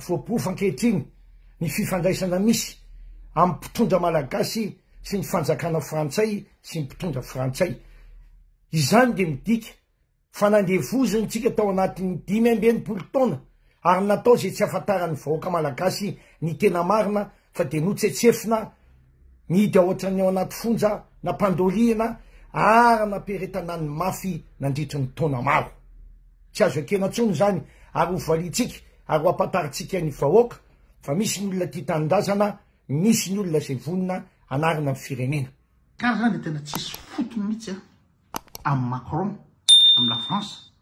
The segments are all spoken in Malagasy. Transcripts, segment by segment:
voabofa ankehitriny ny fifandraisana misy amin'ny mpitondra malagasy sy ny fanjakana frantsay sy ny mpitondra frantsay. Izany de midika fa nandevoziny tsika tao anatin'ny 5 taona ary natao zay tsy afantaran'ny vahoaka malagasy ny tena marina fa de notsetsefina nidy ohatrany ao anaty fonja na mpandoliana ary naperetana ny mafy nandritry ny taona maro. Tsy azo ekena tsony zany ary ho valitsika ary ho ampataritsika ny vahoaka fa misy ny olona tia tanindrazana, misy ny olona zay vonina anarina amin'ny firenena. Karaha zany tena tsisy fotony mihitsy amin'ny Macron amin'ny la France.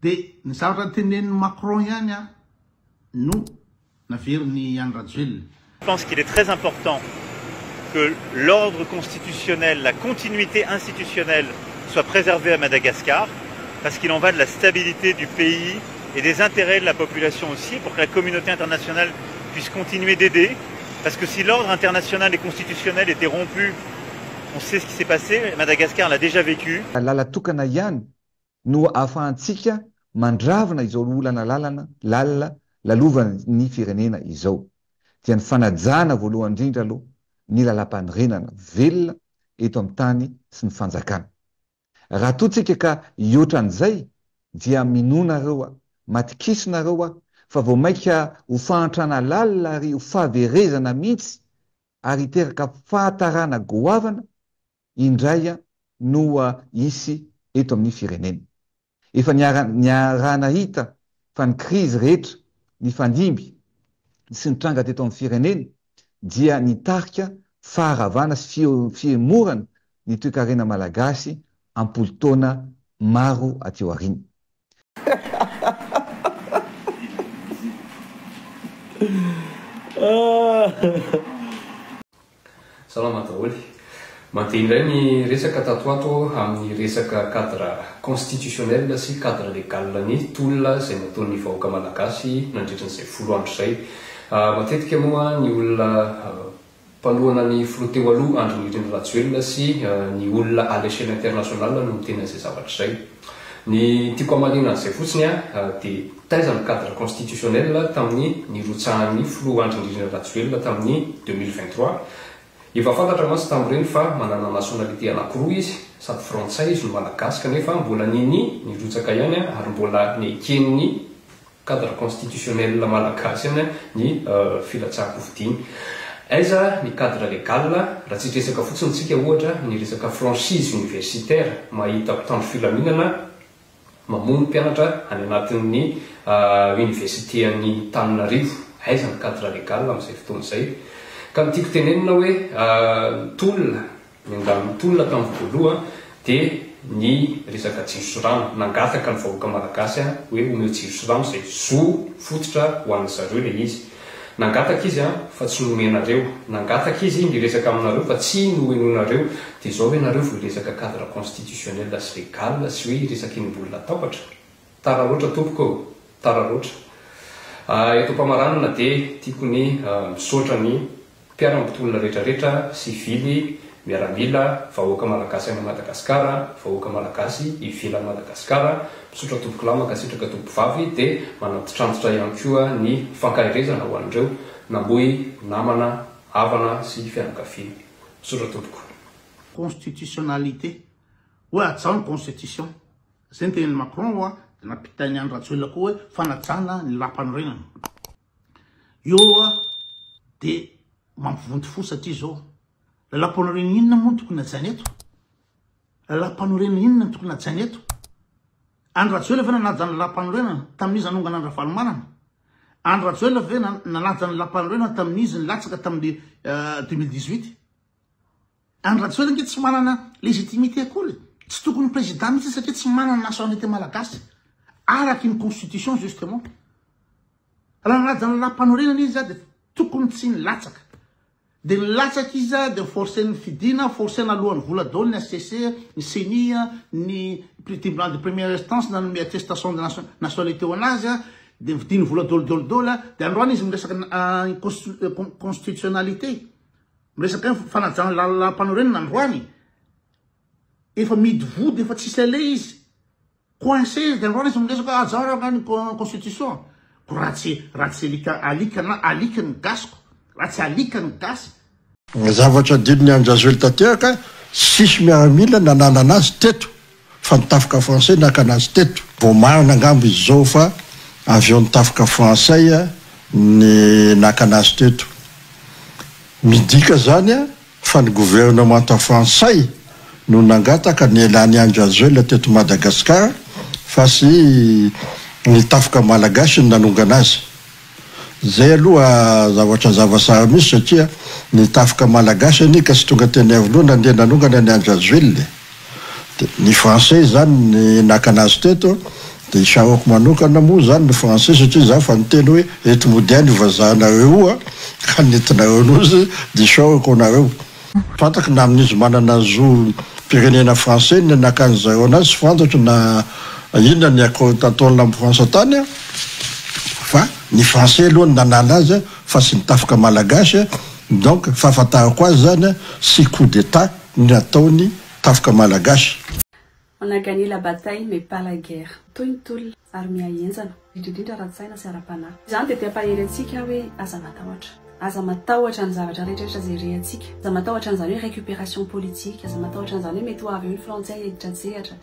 De ny zavatra tenenin'ny Macron ihany no naveriny Ian Rajoelina. Je pense qu'il est très important que l'ordre constitutionnel, la continuité institutionnelle soit préservée à Madagascar, parce qu'il en va de la stabilité du pays et des intérêts de la population aussi, pour que la communauté internationale puisse continuer d'aider. Parce que si l'ordre international et constitutionnel était rompu, on sait ce qui s'est passé, Madagascar l'a déjà vécu. Lala tokana ihany no ahafahantsika mandravina izao olana lalina lalovan'ny firenena izao. Dia ny fanajana voalohany indrindra aloha ny lalam-panorenana velona eto amin'ny tany sy ny fanjakana. Raha totsika ka iotran'izay dia minonareo matikisonareo fa vao maika ho fahantrana lalina ary ho fahaverezana mihitsy ary hiteraka fahatarana goavana indray no isy eto amin'ny firenena. Efa niarana hita fa ny krizy rehetra, ny fandimby sy ny tranga teto amin'ny firenena dia nitarika faharavana sy fiemorana ny toe-karena malagasy ampolo taona maro ateo aoriana. Salama daholo. Mandeha indray ny resaka tatoato amin'ny resaka cadre constitutionnel sy cadre légal ny tolona izay nataon'ny vahoaka malagasy nandritran'izay 10 andro izay. Matetika moa ny olona mpalohana ny filoha teo aloha Andry Nirina Rajoelina sy ny olona à l'échelle internationale no miteny an'izay zavatra izay. Ny tiako hamalina an'izay fotsiny dia taiza ny cadre constitutionnel tamin'ny nirotsahan'ny filoha Andry Nirina Rajoelina tamin'ny 2023. Efa fantatra mantsy tamin'ireny fa manana nationalité anankiroa izy, sady frantsay izy no malagasy kanefa mbola nirotsaka ihany ary mbola nieken'ny cadre constitutionnel malagasy ihany ny filatsahako fidiny. Aiza ny cadre légal raha tsy resaka fotsiny tsika ohatra ny resaka franchise universitaire mahita mpitandro filaminana mamono mpianatra any anatin'ny université any Tananarivo. Aiza ny cadre légal amin'izay fotoana izay. Ka ny tiako tenenina hoe tolona miangano tolona tamin'ny voaloha dia ny resaka jiro sy rano nangataka ny vahoaka malagasy hoe omeo jiro sy rano izay zo fototra ho an'ny zareo ilay izy. Nangataka izy fa tsy nomenareo, nangataka izy ny resaka aminareo fa tsy nomenonareo. Dia izao hoe nareo vao resaka cadre constitutionnel sy légal sy hoe resaka iny mbola tapatra. Tara loatra tompoko, tara loatra. Eto mpamaranana dia tiako ny misaotra ny mpiara-mitolona rehetrarehetra sivily miaramila vahoaka malagasy any Madagasikara, vahoaka malagasy ivelan'ny Madagasikara, misaotra tompoko lahy mankasitraka tompo vavy dia manatitrantotra ihany koa ny fankahirezana ho an'ireo nambohy, namana, havana sy fianakaviana. Misaotra tompoko. Constitutionnalité hoe ajaona constitution zay ny tenin'ny Macron dia nampitainy Ian Rajoelina koa hoe fanajana ny lampanorenana. Io dia mampivonto fo satria zao lalam-panorenana inona moa tokony hajaina eto? Lalam-panorenana inona no tokony hajaina eto? Andry Rajoelina ve nanajana lalam-panorenana tamin'izy nanongana Andry Rajoelina? Andry Rajoelina ve nanajana lalam-panorenana tamin'izy nilatsaka tamin'ny 2018? Andry Rajoelina nge tsy manana légitimité akory, tsy tokony président mihitsy satria tsy manana nationalité malagasy araky ny constitution justement. Raha nanajana lalam-panorenana izy dia tokony tsy nilatsaka. Dia nilatsaka izy dia forcé-ny fidina, forcé-na alohan'ny vola-daholo ny ACC, ny CENI, ny tribunal de première instance nanome attestation de nationalité ho anazy dia nividiny vola-daholo dia androany izy miresaka constitutionnalité, miresaka fanajana lalam-panorenana androany. Efa midy vody, efa tsisy ale izy, coincé izy dia androany izy miresaka ajaona ny constitution. raha tsy alikany gasiko raha tsy alikany gasy zavatra dininy Andrazoely tanteraka sisy miaramila nanana anazy teto fa nitafika français naka anazy teto vo marina angambo izy zao fa avy eo nitafika français ny naka anazy teto midika zany a fa ny gouvernement français no nangataka ny elany Andrazoely teto Madagasikara fa sy nitafika malagasy ny nanonga anazy zay aloha zavatra zavasara misy satria nitafika malagasy any ka sy tonga teny avy nandeha nanongana ny Andrazoely ny français zany ny naka anazy teto de isarako manokana moa zany ny français satria za fa niteny hoe eto modiany vazahanareo ka nentinareo nozy de isarako anareo fantako na amin'izy manana zo pirenena français ny naka an'izareo anazy fantatro na inona ny ako tataona amin'ny France tany fa ny français aloha ny nanana azy fa sy nitafika malagasy donc fahafantarako azy zany sy coup d'état ny ataony tafika malagasy. On a gagné la bataille mais pas la guerre. Tointol armée aenzana indrindra ratsaina sy ara-panahy. Izany dia tempahery antsika hoe aza matahotra. Aza matahotra ny zavatra rehetrarehetra zay rehantsika. Aza matahotra an'izany hoe récupération politique, aza matahotra an'izany hoe mety ho avy eo ny frontière editra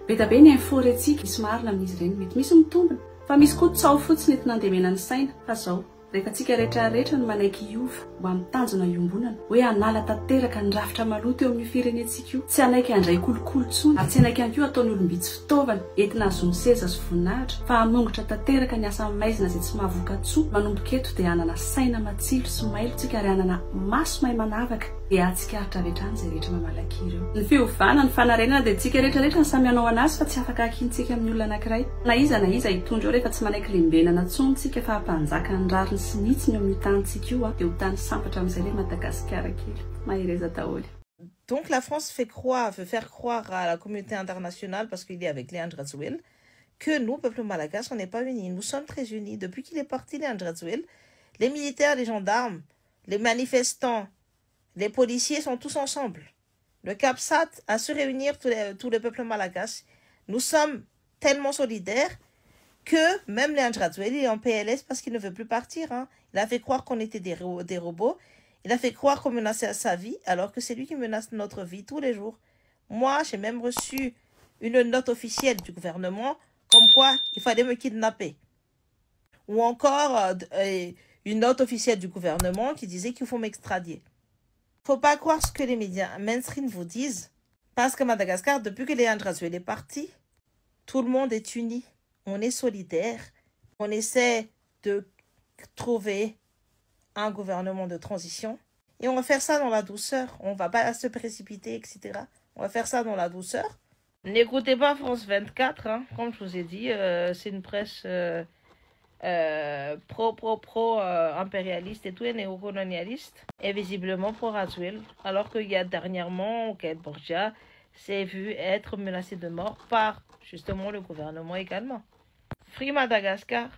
be tabe ny info rentsika misy marina amin'izy ireny mety misy mitombina. Fa misy koa tsao fotsiny ety nandemena ny saina fa zao rehefa tsika rehetrarehetra no manaiky iova mba mitanjona iombonana hoe anala tanteraka ny rafitra maloto eo amin'ny firenentsika io tsy anaiky andray kolokolo tsony ary tsy anaiky ihany koa ataony olombitsy fitaovana entina azony seza sy voninahitra fa hanongotra tanteraka ny asa maizina izay tsy mahavoka tsoa manomboka eto dia hanana saina matsilo sy mailo tsika ary hanana maso mahay manavaka dia atsikaritra rehetrany izay rehetra mamalaka ireo ny fiovana ny fanarenana dia tsika rehetrarehetra ny samy hanao anazy fa tsy afaka hakintsika amin'ny olona anankiray na iza hitondra eo rehefa tsy manaiky lembenana tsony tsika fa hampanjaka ny rariny sy nitsiny eo amin'ny tanitsika io dia ho tany sambatra amin'izay le Madagasikara kely mahereza daholo. Donc la France veut faire croire à la communauté internationale, parce qu'il est avec Léandre Razuel, que nous, peuple malagasy, on n'est pas unis. Nous sommes très unis. Depuis qu'il est parti, Léandre Razuel, les militaires, les gendarmes, les manifestants, les policiers sont tous ensemble. Le CAPSAT a su réunir tout le peuple malagasy. Nous sommes tellement solidaires que même Léandre Razuel est en PLS parce qu'il ne veut plus partir. Hein. Il a fait croire qu'on était des robots. Il a fait croire qu'on menaçait sa vie, alors que c'est lui qui menace notre vie tous les jours. Moi, j'ai même reçu une note officielle du gouvernement comme quoi il fallait me kidnapper. Ou encore une note officielle du gouvernement qui disait qu'il faut m'extradier. Il ne faut pas croire ce que les médias mainstream vous disent. Parce que Madagascar, depuis que Léandre Razuel est parti, tout le monde est uni. On est solidaire. On essaie de trouver un gouvernement de transition. Et on va faire ça dans la douceur. On ne va pas se précipiter, etc. On va faire ça dans la douceur. N'écoutez pas France 24, hein. Comme je vous ai dit, c'est une presse pro-impérialiste et tout, et néocolonialiste. Et visiblement pro-Razuel. Alors qu'il y a dernièrement, Ocaïd Borgia s'est vu être menacé de mort par justement le gouvernement également. Free Madagascar.